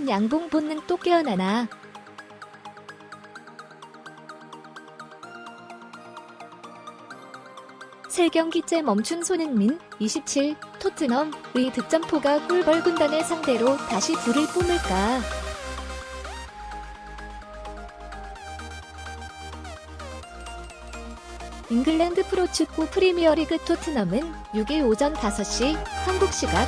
양봉 본능 또 깨어나나. 세 경기째 멈춘 손흥민, 27, 토트넘의 득점포가 꿀벌 군단을 상대로 다시 불을 뿜을까. 잉글랜드 프로축구 프리미어리그 토트넘은 6일 오전 5시 한국 시각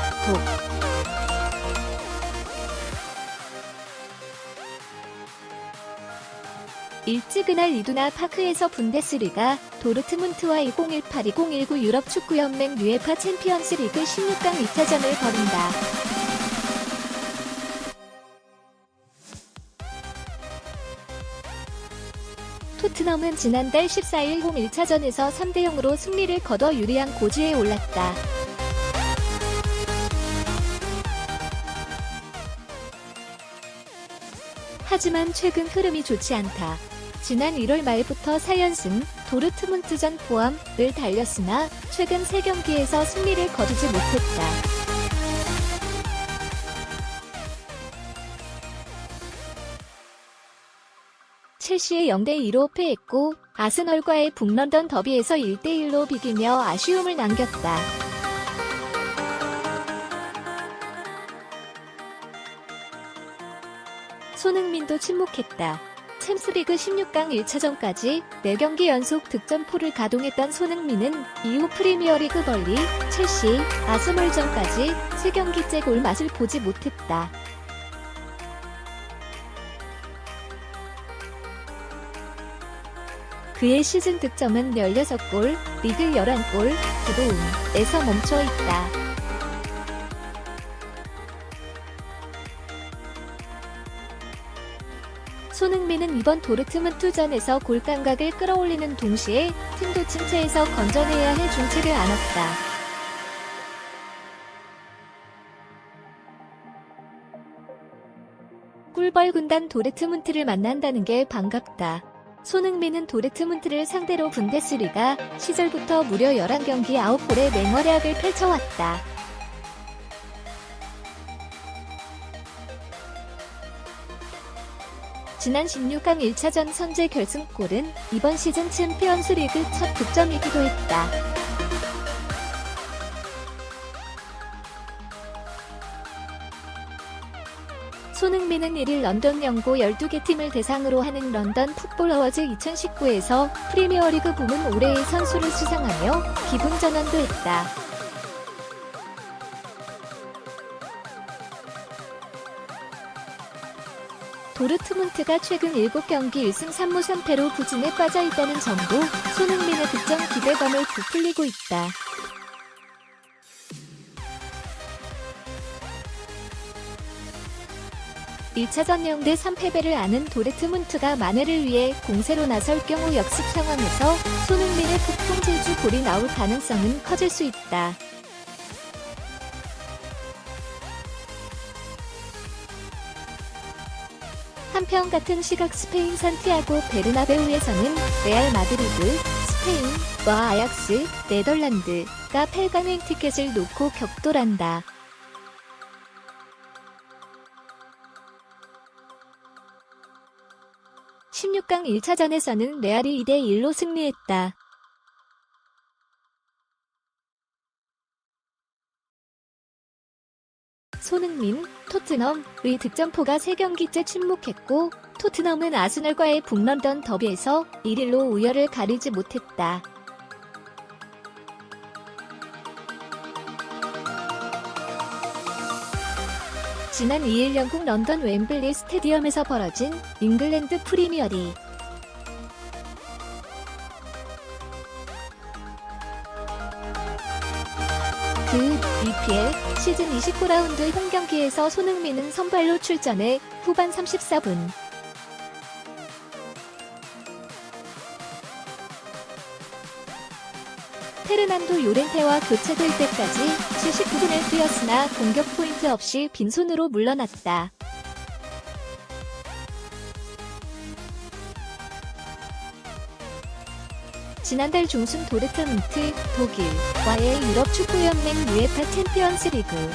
일찍 그날 이두나 파크에서 분데스리가 도르트문트와 2018-2019 유럽 축구연맹 UEFA 챔피언스 리그 16강 2차전을 벌인다. 토트넘은 지난달 14일 홈 1차전에서 3대0으로 승리를 거둬 유리한 고지에 올랐다. 하지만 최근 흐름이 좋지 않다. 지난 1월 말부터 4연승, 도르트문트전 포함을 달렸으나 최근 3경기에서 승리를 거두지 못했다. 첼시에 0대2로 패했고 아스널과의 북런던 더비에서 1대1로 비기며 아쉬움을 남겼다. 손흥민도 침묵했다. 챔스리그 16강 1차전까지 4경기 연속 득점포를 가동했던 손흥민은 이후 프리미어리그 벌리, 첼시, 아스널전까지 3경기째 골맛을 보지 못했다. 그의 시즌 득점은 16골, 리그 11골, 2도움에서 멈춰 있다. 손흥민은 이번 도르트문트전에서 골 감각을 끌어올리는 동시에 팀도 침체에서 건져내야 할 중책을 안았다. 꿀벌 군단 도르트문트를 만난다는 게 반갑다. 손흥민은 도르트문트를 상대로 분데스리가 시절부터 무려 11경기 9골의 맹활약을 펼쳐왔다. 지난 16강 1차전 선제 결승골은 이번 시즌 챔피언스 리그 첫 득점이기도 했다. 손흥민은 1일 런던 연고 12개 팀을 대상으로 하는 런던 풋볼 어워즈 2019에서 프리미어리그 부문 올해의 선수를 수상하며 기분 전환도 했다. 도르트문트가 최근 7경기 1승 3무 3패로 부진에 빠져있다는 점도 손흥민의 득점 기대감을 부풀리고 있다. (1차전 0대3 패배를 안은 도르트문트가 만회를 위해 공세로 나설 경우 역습 상황에서 손흥민의 폭풍 질주 골이 나올 가능성은 커질 수 있다. 한편 같은 시각 스페인 산티아고 베르나베우에서는 레알 마드리드, 스페인과 아약스, 네덜란드가 8강행 티켓을 놓고 격돌한다. 16강 1차전에서는 레알이 2대1로 승리했다. 손흥민, 토트넘의 득점포가 3경기째 침묵했고 토트넘은 아스널과의 북런던 더비에서 1-1로 우열을 가리지 못했다. 지난 2일 영국 런던 웸블리 스테디엄에서 벌어진 잉글랜드 프리미어리그 EPL 시즌 29라운드 홈경기에서 손흥민은 선발로 출전해 후반 34분 페르난도 요렌테와 교체될 때까지 79분을 뛰었으나 공격 포인트 없이 빈손으로 물러났다. 지난달 중순 도르트문트, 독일과의 유럽 축구연맹 UEFA 챔피언스 리그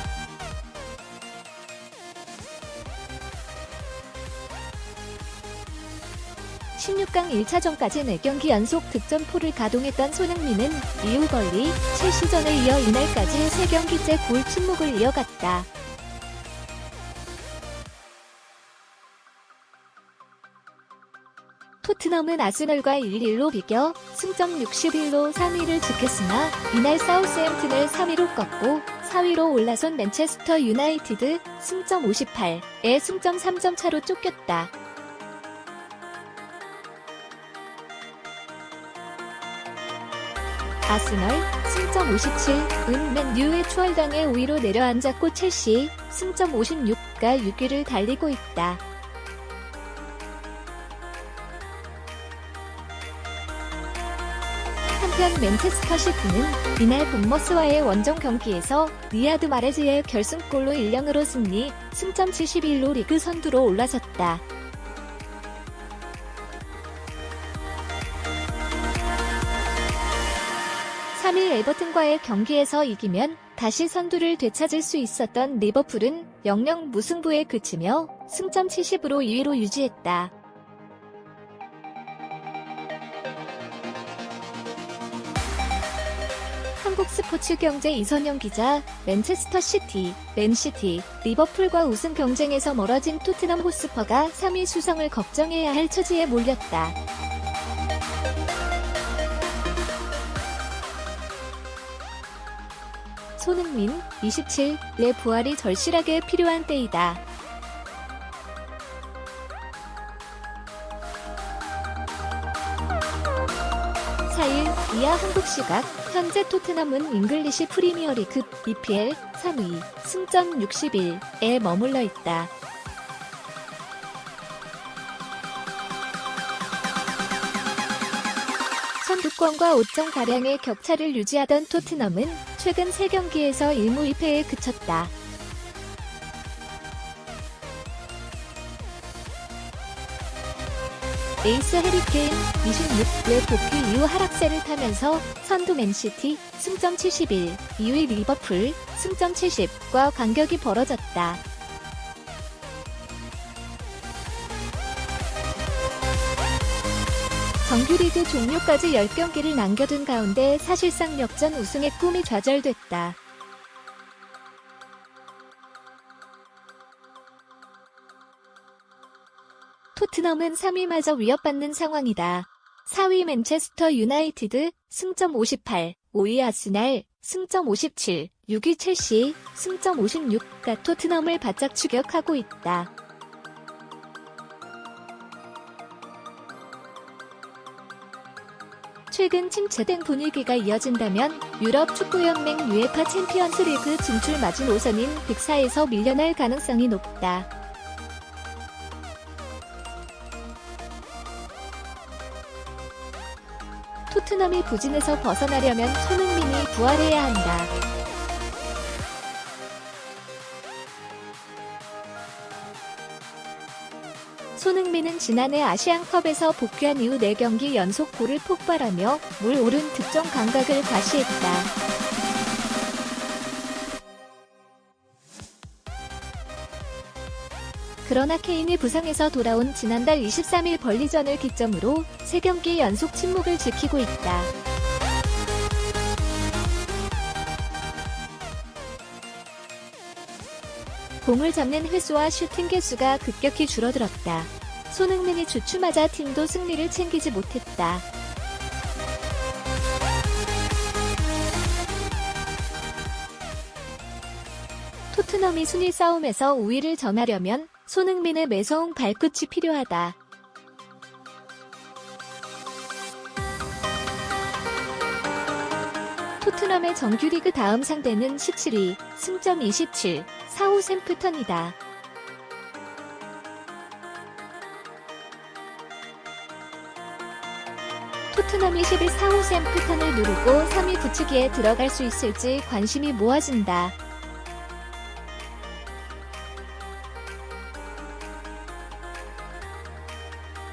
16강 1차전까지 4경기 연속 득점포를 가동했던 손흥민은 이후 벌리, 첼시전에 이어 이날까지 3경기째 골 침묵을 이어갔다. 토트넘은 아스널과 1-1로 비겨 승점 61로 3위를 지켰으나 이날 사우스햄튼을 3위로 꺾고 4위로 올라선 맨체스터 유나이티드 승점 58에 승점 3점 차로 쫓겼다. 아스널 승점 57은 맨유의 추월당해 5위로 내려앉았고 첼시 승점 56가 6위를 달리고 있다. 한편 맨체스터 시티는 이날 본머스와의 원정 경기에서 리아드 마레즈의 결승골로 1-0으로 승리, 승점 71로 리그 선두로 올라섰다. (3일) 에버튼과의 경기에서 이기면 다시 선두를 되찾을 수 있었던 리버풀은 0-0 무승부에 그치며 승점 70으로 2위로 유지했다. 한국스포츠경제 이선영 기자, 맨체스터 시티, 맨시티, 리버풀과 우승 경쟁에서 멀어진 토트넘 호스퍼가 3위 수성을 걱정해야 할 처지에 몰렸다. 손흥민, 27의 부활이 절실하게 필요한 때이다. 4일 이하 한국 시각, 현재 토트넘은 잉글리시 프리미어리그 EPL 3위, 승점 61에 머물러 있다. 선두권과 5점가량의 격차를 유지하던 토트넘은 최근 3경기에서 1무 2패에 그쳤다. 에이스 해리케인 26의 복귀 이후 하락세를 타면서 선두 맨시티 승점 71, 2위 리버풀 승점 70과 간격이 벌어졌다. 정규리그 종료까지 10경기를 남겨둔 가운데 사실상 역전 우승의 꿈이 좌절됐다. 토트넘은 3위마저 위협받는 상황이다. 4위 맨체스터 유나이티드 승점 58, 5위 아스날 승점 57, 6위 첼시 승점 56가 토트넘을 바짝 추격하고 있다. 최근 침체된 분위기가 이어진다면 유럽 축구연맹 UEFA 챔피언스리그 진출 마지노선인 빅4에서 밀려날 가능성이 높다. 토트넘이 부진에서 벗어나려면 손흥민이 부활해야 한다. 손흥민은 지난해 아시안컵에서 복귀한 이후 4경기 연속 골을 폭발하며 물 오른 득점 감각을 과시했다. 그러나 케인이 부상에서 돌아온 지난달 23일 벌리전을 기점으로 3경기 연속 침묵을 지키고 있다. 공을 잡는 횟수와 슈팅 개수가 급격히 줄어들었다. 손흥민이 주춤하자 팀도 승리를 챙기지 못했다. 토트넘이 순위 싸움에서 우위를 점하려면 손흥민의 매서운 발끝이 필요하다. 토트넘의 정규리그 다음 상대는 17위, 승점 27, 사우샘프턴이다. 토트넘이 10위 사우샘프턴을 누르고 3위 붙이기에 들어갈 수 있을지 관심이 모아진다.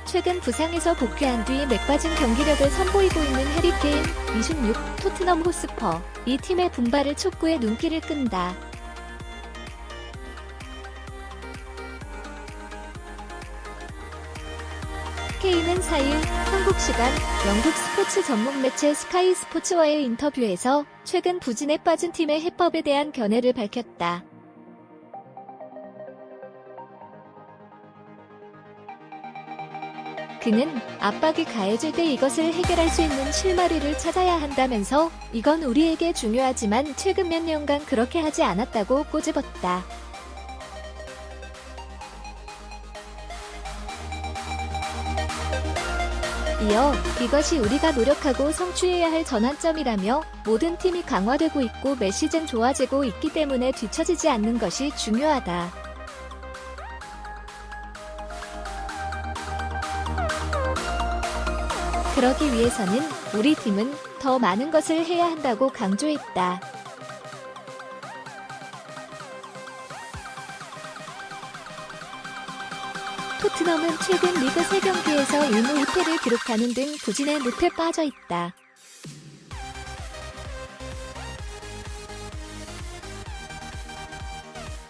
최근 부상에서 복귀한 뒤 맥빠진 경기력을 선보이고 있는 해리케인 26, 토트넘 호스퍼, 이 팀의 분발을 촉구해 눈길을 끈다. K는 4일 한국 시간 영국 스포츠 전문 매체 스카이 스포츠와의 인터뷰에서 최근 부진에 빠진 팀의 해법에 대한 견해를 밝혔다. 그는 압박이 가해질 때 이것을 해결할 수 있는 실마리를 찾아야 한다면서 이건 우리에게 중요하지만 최근 몇 년간 그렇게 하지 않았다고 꼬집었다. 이어 이것이 우리가 노력하고 성취해야 할 전환점이라며 모든 팀이 강화되고 있고 매 시즌 좋아지고 있기 때문에 뒤처지지 않는 것이 중요하다. 그러기 위해서는 우리 팀은 더 많은 것을 해야 한다고 강조했다. 토트넘은 최근 리그 3경기에서 1무 2패를 기록하는 등 부진의 늪에 빠져 있다.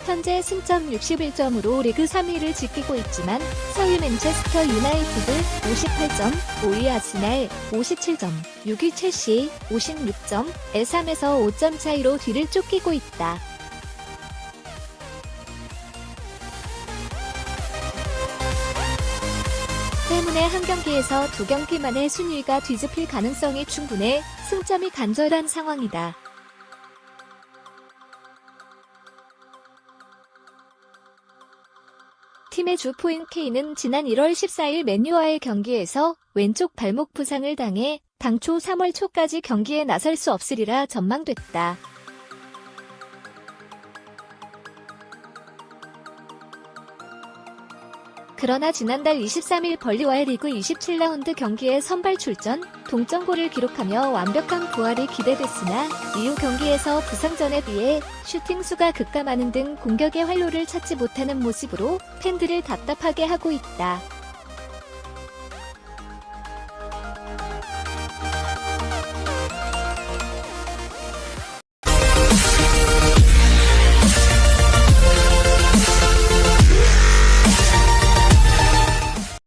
현재 승점 61점으로 리그 3위를 지키고 있지만 4위 맨체스터 유나이티드 58점, 5위 아스날 57점, 6위 첼시 56점, L3에서 5점 차이로 뒤를 쫓기고 있다. 때문에 한 경기에서 2경기 만에 순위가 뒤집힐 가능성이 충분해 승점이 간절한 상황이다. 팀의 주 포인 K는 지난 1월 14일 맨유와의 경기에서 왼쪽 발목 부상을 당해 당초 3월 초까지 경기에 나설 수 없으리라 전망됐다. 그러나 지난달 23일 벌리와의 리그 27라운드 경기에 선발 출전, 동점골을 기록하며 완벽한 부활이 기대됐으나 이후 경기에서 부상전에 비해 슈팅 수가 급감하는 등 공격의 활로를 찾지 못하는 모습으로 팬들을 답답하게 하고 있다.